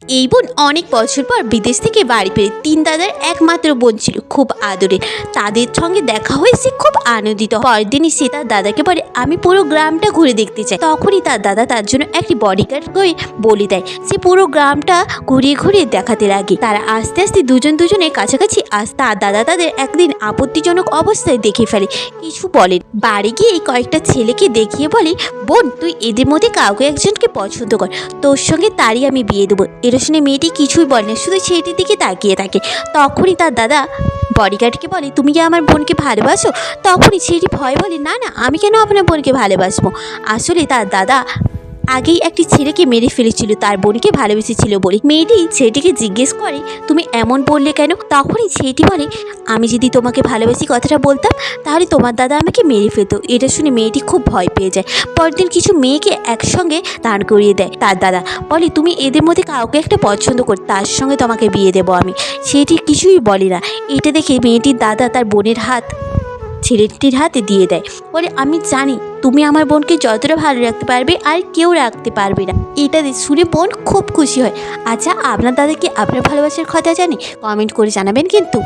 এই বোন অনেক বছর পর বিদেশ থেকে বাড়ি ফেরে। তিন দাদার একমাত্র বোন ছিল, খুব আদরের। তাদের সঙ্গে দেখা হয়েছে, খুব আনন্দিত। পরের দিনই সে তার দাদাকে বলে, আমি পুরো গ্রামটা ঘুরে দেখতে চাই। তখনই তার দাদা তার জন্য একটি বডিগার্ড করে বলে দেয়। সে পুরো গ্রামটা ঘুরিয়ে ঘুরিয়ে দেখাতে লাগে। তারা আস্তে আস্তে দুজনের কাছাকাছি তার দাদা তাদের একদিন আপত্তিজনক অবস্থায় দেখে ফেলে। কিছু বলেন, বাড়ি গিয়ে কয়েকটা ছেলেকে দেখিয়ে বলে, বোন তুই এদের মধ্যে কাউকে একজনকে পছন্দ কর, তোর সঙ্গে তারই আমি বিয়ে দেবো। এটা শুনে মেয়েটি কিছুই বলে না, শুধু ছেলেটির দিকে তাকিয়ে থাকে। তখনই তার দাদা বডিগার্ডকে বলে, তুমি কি আমার বোনকে ভালোবাসো? তখনই ছেলেটি ভয় বলে, না না, আমি কেন আপনার বোনকে ভালোবাসবো। আসলে তার দাদা আগেই একটি ছেলেকে মেরে ফেলেছিল তার বোনকে ভালোবেসেছিল বলে। মেয়েটি ছেলেটিকে জিজ্ঞেস করে, তুমি এমন বললে কেন? তখনই ছেলেটি বলে, আমি যদি তোমাকে ভালোবাসি কথাটা বলতাম, তাহলে তোমার দাদা আমাকে মেরে ফেলতো। এটা শুনে মেয়েটি খুব ভয় পেয়ে যায়। পরদিন কিছু মেয়েকে একসঙ্গে দাঁড় করিয়ে দেয় তার দাদা, বলে তুমি এদের মধ্যে কাউকে একটা পছন্দ কর, তার সঙ্গে তোমাকে বিয়ে দেবো আমি। ছেলেটি কিছুই বলে না। এটা দেখে মেয়েটির দাদা তার বোনের হাত ছেলেটির হাতে দিয়ে দেয়, বলে আমি জানি তুমি আমার বোনকে যতটা ভালো রাখতে পারবে আর কেউ রাখতে পারবে না। এটা শুনে বোন খুব খুশি হয়। আচ্ছা, আপনার দাদা কি আপনার ভালোবাসার কথা জানে? কমেন্ট করে জানাবেন কিন্তু।